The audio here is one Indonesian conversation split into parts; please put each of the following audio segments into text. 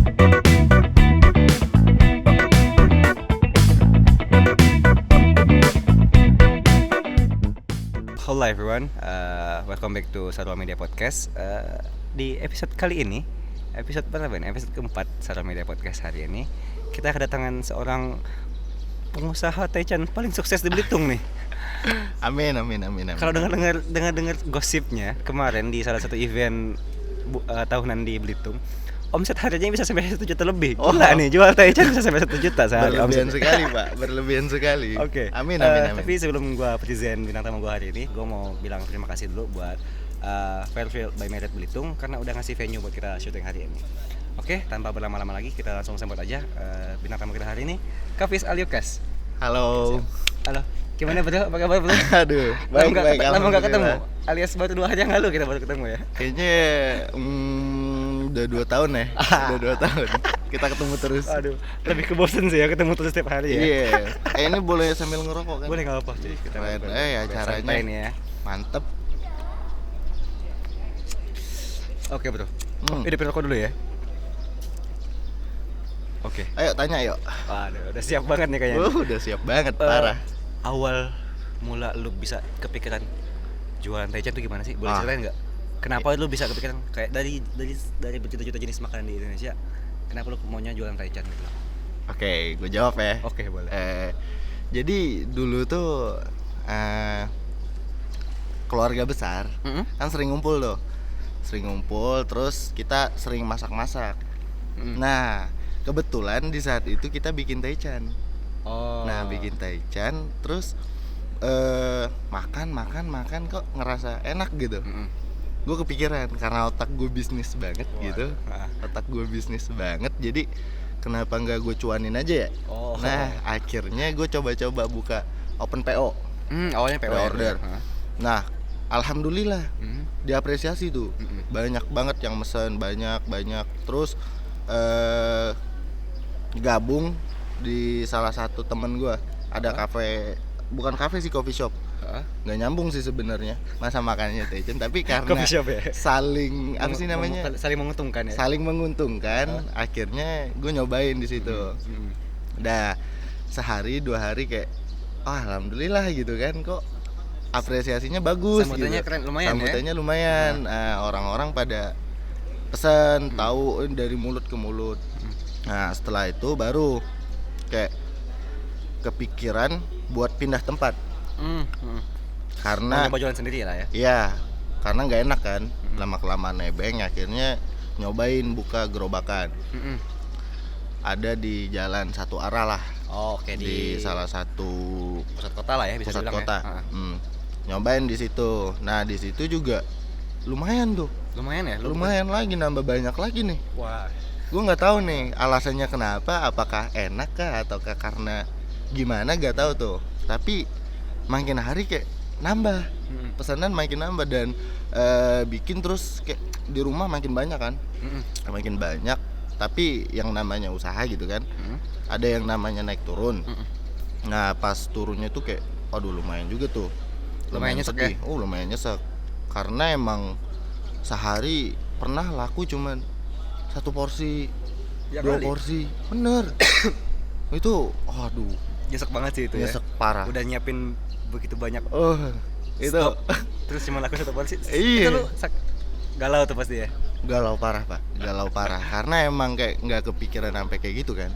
Hello everyone, welcome back to Sarwa Media Podcast. Di episode kali ini, episode berapa ini? Episode keempat Sarwa Media Podcast hari ini, kita kedatangan seorang pengusaha taichan paling sukses di Belitung nih. Amin. Kalau dengar gosipnya kemarin di salah satu event tahunan di Belitung, omset harinya bisa sampai 1 juta lebih. Gila nih, jual taichan bisa sampai 1 juta sehari. Berlebihan sekali Pak, berlebihan sekali. Oke. Amin. Tapi sebelum gua present bintang tamu gua hari ini, gua mau bilang terima kasih dulu buat Fairfield by Marriott Belitung karena udah ngasih venue buat kita syuting hari ini. Oke, tanpa berlama-lama lagi kita langsung sambut aja bintang tamu kita hari ini, Kafis Aliukas. Halo. Halo. Gimana betul? Apa kabar betul? Aduh, baik. Lama nggak ketemu. Alias baru 2 hari yang lalu kita baru ketemu ya. Kayaknya udah 2 tahun ya. Udah 2 tahun. Kita ketemu terus. Aduh, lebih ke bosen sih ya ketemu terus setiap hari ya. Iya. Ini boleh sambil ngerokok kan? Boleh nggak apa-apa cuy. Kita acaranya santai nih ya. mantep. Oke bro. Ini rokok dulu ya. Oke. Ayo tanya yuk. Waduh, udah siap banget nih kayaknya. Udah siap banget, parah. Awal mula lu bisa kepikiran jualan taichan tuh gimana sih? Boleh ceritain nggak? Kenapa lu bisa kepikiran kayak dari berjuta-juta jenis makanan di Indonesia, kenapa lu maunya jualan taichan gitu? Oke, gue jawab ya. Oke, boleh. Jadi dulu tuh keluarga besar kan sering ngumpul tuh. Terus kita sering masak-masak. Nah, kebetulan di saat itu kita bikin taichan. Nah, bikin taichan terus makan kok ngerasa enak gitu. Gue kepikiran karena otak gue bisnis banget gitu. Otak gue bisnis banget, jadi kenapa nggak gue cuanin aja ya? Nah, akhirnya gue coba-coba buka open PO. Awalnya PO order. Nah, alhamdulillah diapresiasi tuh. Banyak banget yang mesen, banyak. Terus gabung di salah satu temen gue ada kafe, bukan kafe sih, coffee shop. Nggak nyambung sih sebenarnya masa makannya taichan, tapi karena coffee shop ya? saling apa sih namanya, saling menguntungkan ya, saling menguntungkan. Akhirnya gue nyobain di situ. Udah sehari 2 hari kayak alhamdulillah gitu kan, kok apresiasinya bagus. Sambutannya gitu. Keren, lumayan. Sambutannya lumayan. Nah, orang-orang pada pesan, tahu dari mulut ke mulut. Nah, setelah itu baru kayak kepikiran buat pindah tempat. Karena mau jualan sendiri lah ya. Iya, karena nggak enak kan, lama-kelamaan nebeng. Akhirnya nyobain buka gerobakan. Ada di jalan satu arah lah. Oke, di salah satu pusat kota lah ya, bisa pusat dibilang kota. ya. Nyobain di situ. Nah, di situ juga lumayan tuh. Lumayan ya? Lumayan lagi, nambah banyak lagi nih. Wah. Gue nggak tahu nih alasannya kenapa, apakah enak kah ataukah karena gimana, nggak tahu tuh. Tapi makin hari kayak nambah, pesanan makin nambah dan bikin terus kayak di rumah makin banyak kan, makin banyak. Tapi yang namanya usaha gitu kan, ada yang namanya naik turun. Nah, pas turunnya tuh kayak, aduh lumayan juga tuh, Lumayan nyesek ya? Lumayan nyesek karena emang sehari pernah laku cuman 1 porsi, Ya 2 kali. porsi, bener. Itu, aduh, Nyesek banget sih itu nyesek ya. parah. Udah nyiapin begitu banyak Itu stok, terus cuma laku 1 porsi. Iya. Itu lu galau tuh pasti ya. galau parah Pak, galau parah. Karena emang kayak nggak kepikiran sampai kayak gitu kan.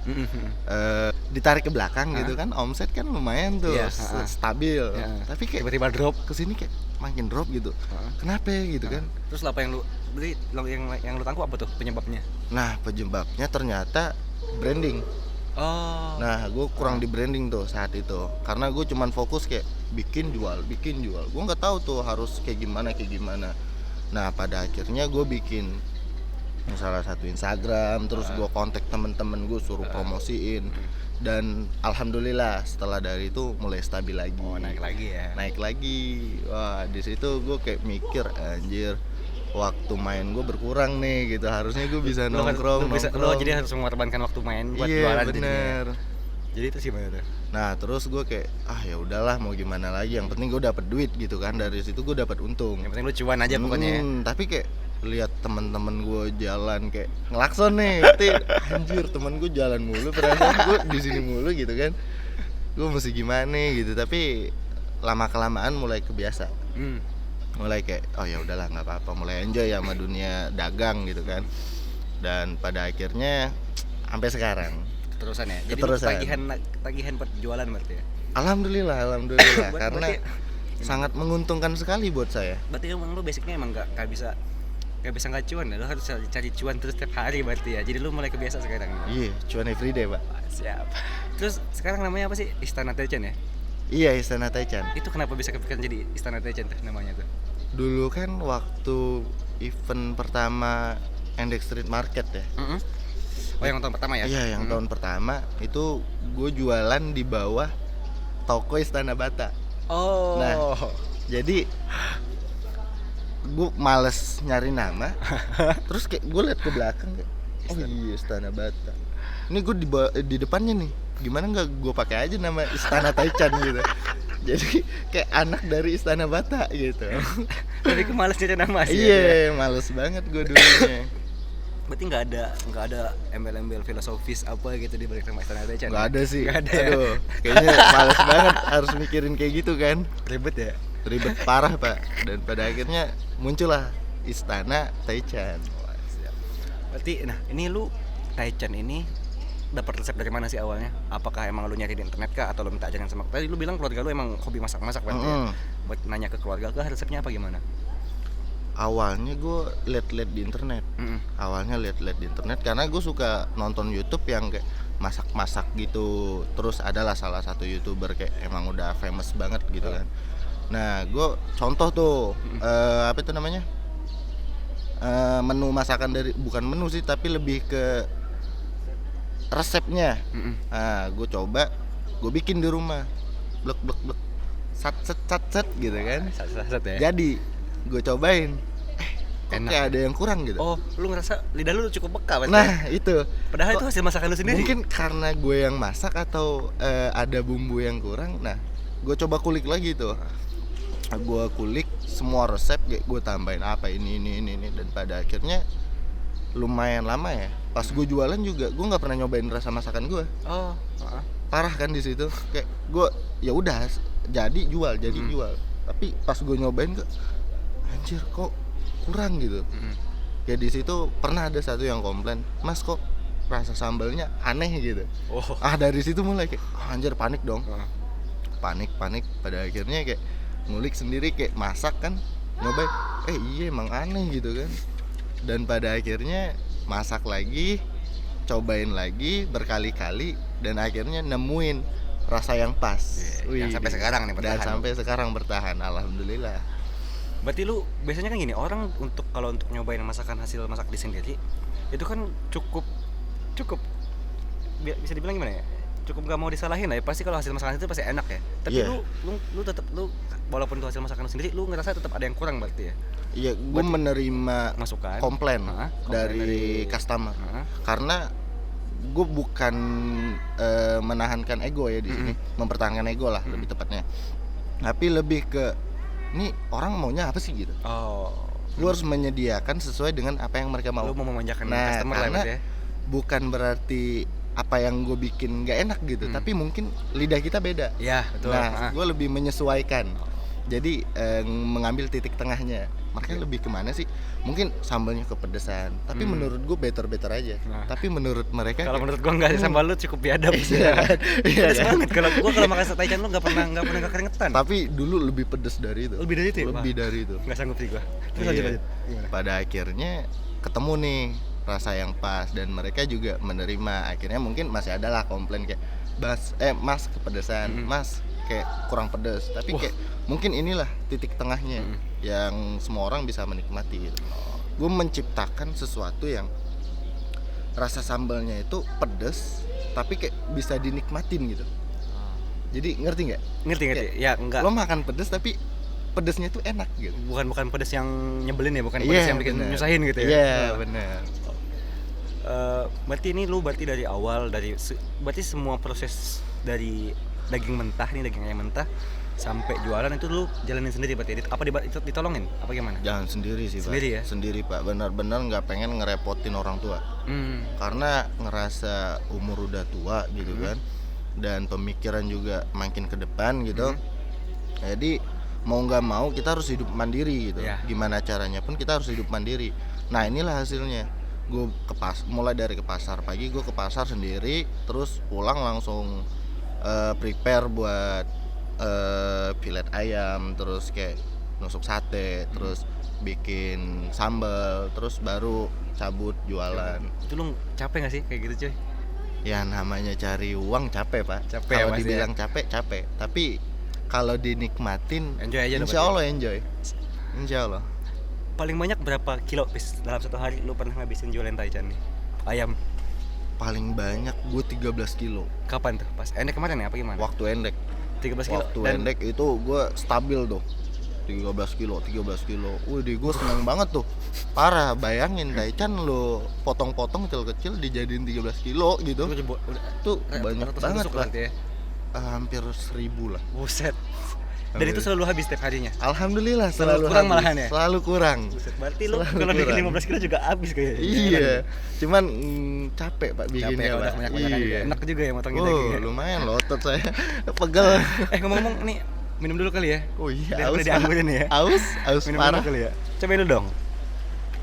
Ditarik ke belakang gitu kan, omset kan lumayan tuh, Iya, stabil. Iya. Tapi kayak Tiba-tiba drop. kesini kayak makin drop gitu. Kenapa gitu kan? Terus apa yang lu beli, yang lu tangkap apa tuh penyebabnya? Nah, penyebabnya ternyata branding. Nah, gue kurang di branding tuh saat itu. Karena gue cuman fokus kayak bikin jual. Gue nggak tahu tuh harus kayak gimana. Nah, pada akhirnya gue bikin salah satu Instagram, terus gue kontak temen-temen gue suruh promosiin. Dan alhamdulillah setelah dari itu mulai stabil lagi. Naik lagi ya. Naik lagi. Wah, di situ gue kayak mikir, anjir, waktu main gue berkurang nih gitu. Harusnya gue bisa nongkrong. Lo jadi harus mengorbankan waktu main buat jualan. Iya, bener. Jadi itu sih bener. Nah, terus gue kayak ya udahlah, mau gimana lagi, yang penting gue dapet duit gitu kan. Dari situ gue dapet untung. Yang penting lu cuan aja pokoknya ya. Tapi kayak lihat teman-teman gue jalan kayak ngelakson nih, berarti anjir temen gue jalan mulu, perasaan gue di sini mulu gitu kan, gue mesti gimana gitu. Tapi lama kelamaan mulai kebiasa, mulai kayak oh ya udahlah nggak apa-apa, mulai enjoy sama dunia dagang gitu kan. Dan pada akhirnya sampai sekarang Terusan ya. Jadi Keterusan. tagihan buat jualan berarti ya. alhamdulillah karena sangat menguntungkan sekali buat saya. Berarti emang lu basicnya emang nggak bisa nggak cuan ya, lu harus cari cuan terus setiap hari berarti ya. Jadi lu mulai kebiasa sekarang. Iya, cuan everyday pak. Siap. Terus sekarang namanya apa sih? Istana Taichan ya? Iya, Istana Taichan. Itu kenapa bisa kepikiran jadi Istana Taichan tuh namanya tuh? Dulu kan waktu event pertama Endek Street Market ya. Oh yang tahun pertama ya? Iya, yang tahun pertama itu gue jualan di bawah toko Istana Bata. Oh. Nah, jadi gue males nyari nama. Terus kayak gue liat ke belakang kayak, oh iya Istana Bata. Ini gue di depannya nih, gimana nggak gue pakai aja nama Istana Taichan gitu. Jadi kayak anak dari Istana Bata gitu. Tapi ke males nyari nama sih. Iya, males banget gue dulunya. Berarti nggak ada embel-embel filosofis apa gitu di balik nama Istana Taichan? Nggak ada sih. Nggak ada ya? Aduh, kayaknya males banget harus mikirin kayak gitu kan. Ribet ya? Ribet parah pak. Dan pada akhirnya muncullah Istana Taichan. Wah, siap. Berarti nah ini lu Taichan ini dapat resep dari mana sih awalnya? Apakah emang lu nyari di internet kah atau lu minta ajaran sama? Tadi lu bilang keluarga lu emang hobi masak-masak berarti ya? Buat nanya ke keluarga kah resepnya apa gimana? Awalnya gue liat-liat di internet. Awalnya liat-liat di internet karena gue suka nonton YouTube yang kayak masak-masak gitu. Terus adalah salah satu YouTuber kayak emang udah famous banget gitu kan. Nah, gue contoh tuh apa itu namanya? Menu masakan dari, bukan menu sih tapi lebih ke resepnya. Nah, gue coba, gue bikin di rumah. Blek sat gitu kan. Sat ya. Jadi gue cobain, kok Enak. kayak ada yang kurang gitu. Oh, lu ngerasa lidah lu cukup peka berarti? Nah itu, Padahal itu hasil masakan lu sendiri. mungkin karena gue yang masak atau ada bumbu yang kurang. Nah, gue coba kulik lagi tuh. Gue kulik semua resep, gue tambahin apa ini. Dan pada akhirnya lumayan lama ya. Pas gue jualan juga, gue nggak pernah nyobain rasa masakan gue. Oh, Parah kan di situ. Kayak gue, ya udah, jadi jual. Tapi pas gue nyobain kok, anjir kok kurang gitu. Ya di situ pernah ada satu yang komplain, Mas kok rasa sambalnya aneh gitu. Oh. Dari situ mulai kayak anjir, panik dong. Panik. Pada akhirnya kayak ngulik sendiri, kayak masak kan, nyobain, iya emang aneh gitu kan. Dan pada akhirnya masak lagi, cobain lagi berkali-kali, dan akhirnya nemuin rasa yang pas. Yang sampai sekarang nih bertahan. Dan sampai sekarang bertahan, alhamdulillah. Berarti lu biasanya kan gini, orang kalau untuk nyobain masakan hasil masak di sendiri itu kan cukup bisa dibilang gimana ya? Cukup gak mau disalahin lah ya. Pasti kalau hasil masakan itu pasti enak ya. Tapi lu tetap walaupun itu hasil masakan lu sendiri, lu ngerasa tetap ada yang kurang berarti ya? Iya, gue menerima masukan komplain dari customer. Karena gue bukan menahankan ego ya di sini, mempertahankan ego lah lebih tepatnya. Tapi lebih ke ini orang maunya apa sih gitu. Gue harus menyediakan sesuai dengan apa yang mereka mau. Lu mau memanjakan customer lah karena ya. Bukan berarti apa yang gue bikin gak enak gitu, tapi mungkin lidah kita beda. Iya, betul. Nah, gue lebih menyesuaikan. Jadi mengambil titik tengahnya. Makanya lebih kemana sih? Mungkin sambalnya kepedesan, tapi menurut gue better aja. Tapi menurut mereka, kalau menurut gua enggak, sambal lu cukup biadab sih. Iya Pedes banget. Kalau makan sate Taichan lu enggak pernah keringetan. Tapi dulu lebih pedes dari itu. Lebih dari itu ya? Lebih dari itu. Enggak sanggup sih gua. Terus Iya. lanjut. Gimana? Pada akhirnya ketemu nih rasa yang pas, dan mereka juga menerima. Akhirnya mungkin masih ada lah komplain kayak mas kepedesan, mas kayak kurang pedes. Tapi kayak mungkin inilah titik tengahnya yang semua orang bisa menikmati gitu. Gue menciptakan sesuatu yang rasa sambalnya itu pedes tapi kayak bisa dinikmatin gitu. Jadi ngerti nggak? Ngerti. Ya enggak. Lo makan pedes tapi pedesnya tuh enak gitu. Bukan pedes yang nyebelin ya, bukan pedes yang bikin nyusahin gitu ya. Iya, benar. Berarti ini lu dari awal berarti semua proses dari daging mentah nih, daging ayam mentah sampai jualan itu lu jalanin sendiri berarti? Apa ditolongin? Apa gimana? Jangan sendiri sih, Pak. Sendiri ya? Sendiri, Pak. Benar-benar nggak pengen ngerepotin orang tua. Karena ngerasa umur udah tua gitu kan. Dan pemikiran juga makin ke depan gitu. Jadi mau nggak mau kita harus hidup mandiri gitu. Gimana caranya pun kita harus hidup mandiri. Nah, inilah hasilnya. Gue mulai dari ke pasar pagi, gue ke pasar sendiri, terus pulang langsung prepare buat filet ayam, terus kayak nusuk sate, terus bikin sambal, terus baru cabut jualan. Itu lu capek gak sih kayak gitu cuy? Ya namanya cari uang capek, Pak. Kalau dibilang capek, tapi kalau dinikmatin enjoy aja. Insya Allah enjoy. Insya Allah. Paling banyak berapa kilo bis dalam satu hari lu pernah ngabisin jualan taichan nih? Ayam. Paling banyak gue 13 kilo. Kapan tuh? Pas endek kemarin ya apa gimana? Waktu endek. 13 kilo. Waktu endek itu gue stabil tuh. 13 kilo. Wih, gue seneng banget tuh. Parah, bayangin taichan lo potong-potong kecil-kecil dijadiin 13 kilo gitu. Tuh banyak banget lah. Ya? Hampir 1000 lah. Buset. Dan itu selalu habis setiap harinya? Alhamdulillah selalu kurang habis. malahan ya? Selalu kurang. Buset, berarti lu kalau bikin 15 kilo juga habis kayaknya. Iya. Cuman capek Pak bikinnya, Pak. Banyak-banyakan juga. Enak juga ya motongnya dagingnya. Lumayan loh otot saya. Pegel. Ngomong-ngomong nih, minum dulu kali ya. Oh iya, aus dianggurin ya. Aus minum parah kali ya. Cobain dulu dong.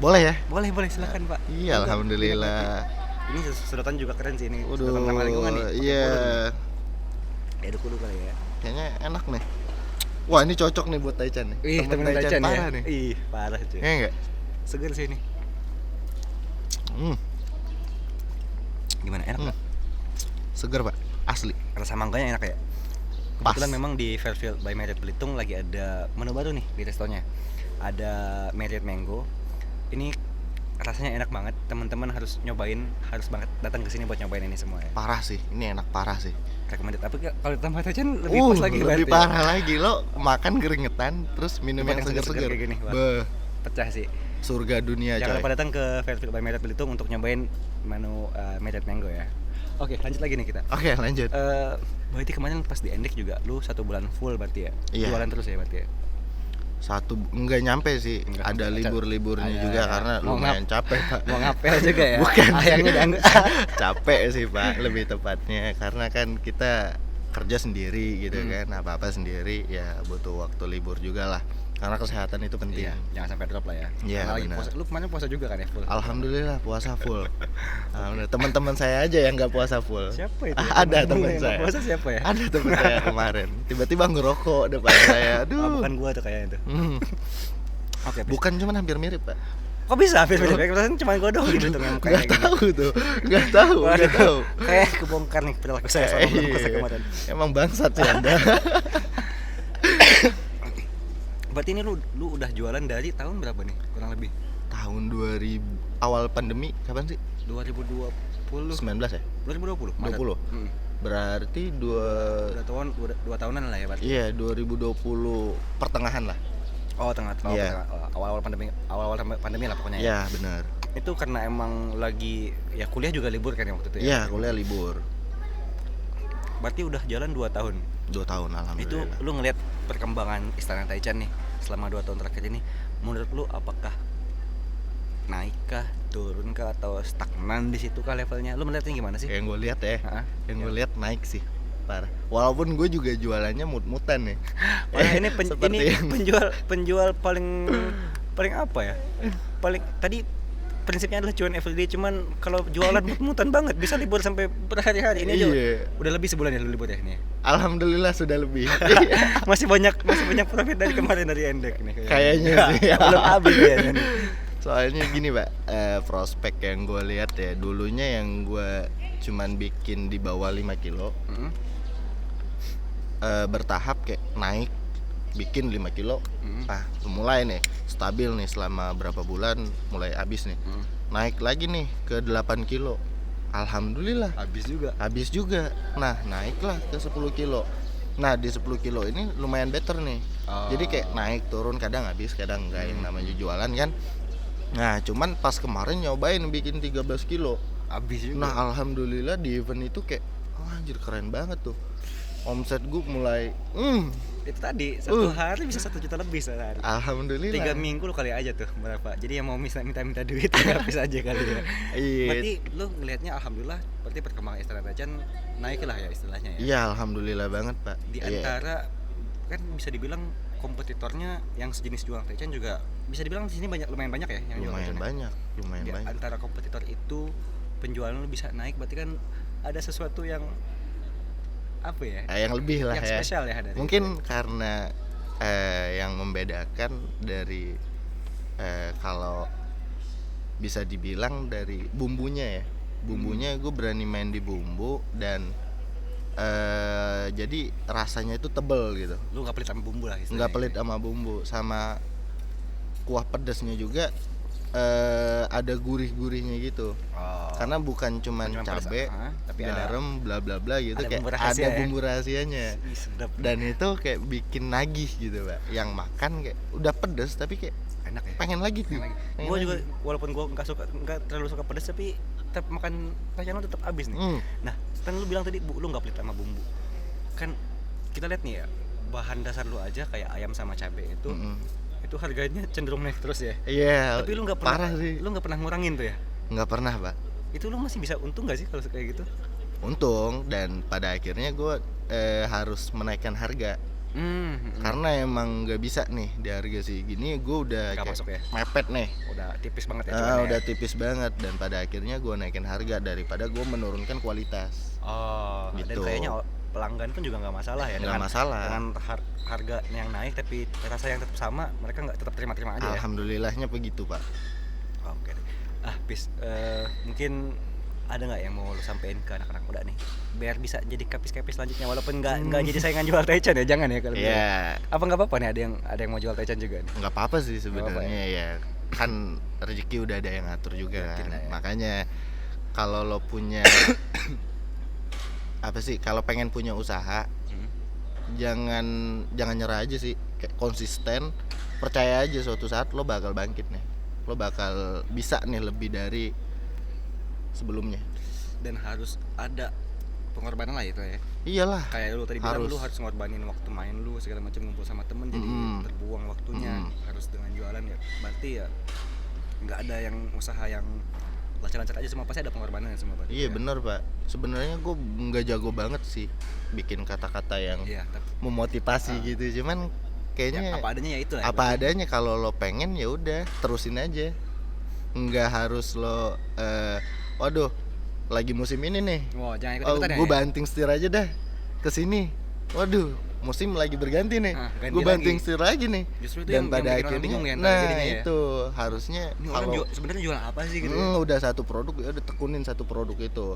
Boleh ya? Boleh silakan, Pak. Iya, alhamdulillah. Ini sedotan juga keren sih ini. Sedotan ramah lingkungan nih. Iya. Aduk dulu kali ya. Kayaknya enak nih. Wah, ini cocok nih buat taichan nih. Temen taichan parah ya? nih. Parah cuy. Iya enggak? Seger sih ini. Gimana, enak Pak? Seger, Pak. Asli. Rasa mangganya enak ya? Pas. Kebetulan memang di Fairfield by Marriott Belitung lagi ada menu baru nih di restonya. Ada Marriott Mango. Ini rasanya enak banget. Teman-teman harus nyobain, harus banget datang ke sini buat nyobain ini semua ya. Parah sih. Ini enak parah sih. Recommended. Tapi kalau ditambah taichan lebih pas lagi lebih parah lagi. Lo makan keringetan terus minum yang seger-seger kayak gini. Pecah sih. Surga dunia, coy. Jangan lupa datang ke Fairfield by Marriott Belitung untuk nyobain menu Marriott Mango ya. Oke, lanjut lagi nih kita. Oke, lanjut. Berarti kemarin pas di Endek juga lu 1 bulan full berarti ya? Iya. Jualan terus ya berarti ya? Enggak nyampe sih. Ada libur-liburnya juga karena lumayan capek, Pak. Mau ngapel juga ya? Bukan. Ayamnya dianggut. Capek sih, Pak, lebih tepatnya karena kan kita kerja sendiri gitu kan, apa-apa sendiri ya butuh waktu libur juga lah. Karena kesehatan itu penting. Iya, jangan sampai drop lah ya. Iya, lagi puasa. Lu kemarin puasa juga kan ya full? Alhamdulillah puasa full. Alhamdulillah. Teman-teman saya aja yang nggak puasa full. Siapa itu? Ada teman saya. Puasa siapa ya? Ada teman saya kemarin. Tiba-tiba ngerokok depan saya. Aduh. Bukan gua tuh kayaknya itu. Oke. Bukan, cuman hampir mirip, Pak. Kok bisa hampir mirip? Perasaan cuma gua doang gitu tuh yang kayak gini. Nggak tahu. Kayak kebongkar nih perilaku saya sama puasa kemarin. Emang bangsat sih Anda. Berarti ini lu udah jualan dari tahun berapa nih kurang lebih? Tahun 2000 awal pandemi kapan sih? 2020. 19 ya? 2020. 20. Berarti 2 tahunan lah ya berarti. Iya, 2020 pertengahan lah. Oh, awal-awal pandemi lah pokoknya ya. Iya, benar. Itu karena emang lagi ya kuliah juga libur kan ya waktu itu ya? Iya, kuliah libur. Berarti udah jalan 2 tahun. 2 tahun alhamdulillah. Itu lu ngelihat perkembangan Istana Taichan nih selama 2 tahun terakhir ini, menurut lu apakah naik kah, turun kah, atau stagnan di situ kah levelnya? Lu melihatnya gimana sih? Yang gue lihat ya, gue lihat naik sih, parah. Walaupun gue juga jualannya mut-mutan nih. Ini penjual paling apa ya? Paling tadi prinsipnya adalah cuan everyday, cuman kalau jualan mut-mutan banget bisa libur sampai berhari-hari. Ini aja udah lebih sebulan ya lu libur ya ini. Alhamdulillah sudah lebih. masih banyak profit dari kemarin dari Endek nih kayaknya sih. Belum habis ya nih. Soalnya gini, Pak, prospek yang gue lihat ya, dulunya yang gue cuman bikin di bawah 5 kilo, bertahap kayak naik, bikin 5 kilo, mulai nih stabil nih selama berapa bulan, mulai habis nih, naik lagi nih ke 8 kilo, alhamdulillah habis juga, nah naiklah ke 10 kilo. Nah di 10 kilo ini lumayan better nih, jadi kayak naik turun, kadang habis kadang enggak, yang namanya jualan kan. Nah cuman pas kemarin nyobain bikin 13 kilo habis juga. Nah alhamdulillah di event itu kayak anjir keren banget tuh. Omset gue mulai Itu tadi satu hari bisa 1 juta lebih sehari. Alhamdulillah. 3 minggu lu kali aja tuh berapa. Jadi yang mau minta duit habis aja kali ya. Iya. Berarti lu ngelihatnya alhamdulillah berarti perkembangan Istana Taichan naik lah ya istilahnya ya. Iya, alhamdulillah banget, Pak. Di antara kan bisa dibilang kompetitornya yang sejenis jualan Taichan juga bisa dibilang di sini lumayan banyak ya yang jualan lumayan Taichan. banyak. Di antara kompetitor itu penjualan lu bisa naik berarti kan ada sesuatu yang apa ya? Yang lebih lah yang ya. Spesial ya dari mungkin itu. Karena yang membedakan dari kalau bisa dibilang dari bumbunya ya. Bumbunya gue berani main di bumbu dan jadi rasanya itu tebel gitu. Lu nggak pelit sama bumbu lah istilahnya. Nggak pelit sama bumbu, sama kuah pedasnya juga ada gurih-gurihnya gitu. Karena bukan cuman cabe, tapi garam, bla bla bla gitu, ada kayak bumbu rahasia ada bumbu rahasianya. Sedap. Dan itu kayak bikin nagih gitu, Pak. Yang makan kayak udah pedes tapi kayak enak ya. Pengen lagi tuh. Gue juga walaupun gue nggak terlalu suka pedas tapi tetap makan Taichan lu tetap habis nih. Nah, kan lu bilang tadi lu nggak pelit sama bumbu. Kan kita lihat nih ya, bahan dasar lu aja kayak ayam sama cabe itu harganya cenderung naik terus ya. Iya. Tapi lu nggak pernah parah sih. Lu nggak pernah ngurangin tuh ya? Nggak pernah, Pak. Itu lu masih bisa untung nggak sih kalau kayak gitu? Untung, dan pada akhirnya gue harus menaikkan harga. Karena emang nggak bisa nih di harga sih gini, gue udah kayak masuk ya? Mepet nih. Udah tipis banget ya. Udah tipis banget, dan pada akhirnya gue naikin harga daripada gue menurunkan kualitas. Dan Gitu. kayaknya pelanggan pun juga nggak masalah ya. Nggak masalah. Dengan harga yang naik tapi rasa yang tetap sama, mereka nggak tetap terima aja. Alhamdulillahnya begitu, Pak. Oke. Pis, mungkin ada nggak yang mau lu sampein ke anak-anak muda nih biar bisa jadi kapis-kapis selanjutnya walaupun nggak jadi saingan jual Taichan ya, jangan ya kalau apa nggak apa-apa nih ada yang mau jual Taichan juga nih? Nggak apa-apa sih sebenarnya ya. Kan rezeki udah ada yang ngatur juga kan. Ya. Makanya kalau lo punya apa sih, kalau pengen punya usaha jangan nyerah aja sih, kayak konsisten, percaya aja suatu saat lo bakal bangkit nih, lo bakal bisa nih lebih dari sebelumnya. Dan harus ada pengorbanan lah itu ya. Iyalah. Kayak lu tadi bilang lu harus ngorbanin waktu main lu segala macam, ngumpul sama temen jadi terbuang waktunya harus dengan jualan ya. Berarti ya nggak ada yang usaha yang lancar-lancar aja, semua pasti ada pengorbanan semua. Iya benar, Pak. Sebenarnya gue nggak jago banget sih bikin kata-kata yang memotivasi gitu, cuman kayaknya ya, apa adanya ya itu lah. Apa adanya, kalau lo pengen ya udah terusin aja. Nggak harus lo waduh lagi musim ini nih. Jangan ikut-ikutan gue banting setir aja dah ke sini. Waduh, musim lagi berganti nih. Gue banting setir lagi nih. Justru itu dan pada akhirnya itu harusnya kalau sebenarnya jual apa sih gitu. Udah satu produk ya udah tekunin satu produk itu.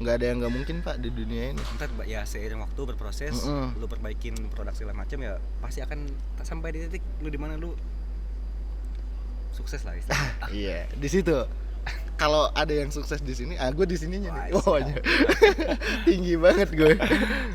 Nggak ada yang nggak mungkin, Pak, di dunia ini. Ntar ya seiring waktu berproses, lu perbaikin produk segala macam ya pasti akan sampai di titik lu di mana lu sukses lah istilahnya. Iya, di situ. Kalau ada yang sukses di sini, gue di sininya nih. Tinggi banget gue.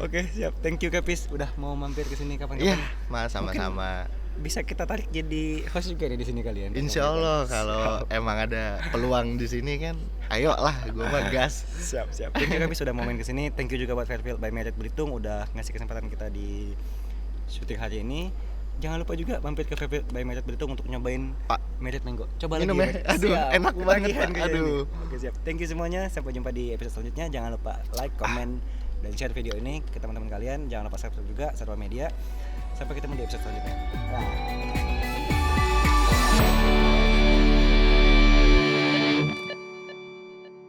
Oke, siap. Thank you Kapis udah mau mampir ke sini kapan-kapan. Iya, sama-sama. Bisa kita tarik jadi host juga nih di sini kalian. Insya Allah kalau emang ada peluang di sini kan, ayo lah, gue mah gas. Siap. Thank you Kapis sudah mau main ke sini. Thank you juga buat Fairfield by Merit Belitung udah ngasih kesempatan kita di syuting hari ini. Jangan lupa juga mampir ke Fairfield by Merit Belitung untuk nyobain Merit Mango. Coba minum lagi. Aduh, enak banget, Pak. Aduh. Oke, siap. Thank you semuanya. Sampai jumpa di episode selanjutnya. Jangan lupa like, comment, dan share video ini ke teman-teman kalian. Jangan lupa subscribe juga Sarwa Media. Sampai ketemu di episode selanjutnya.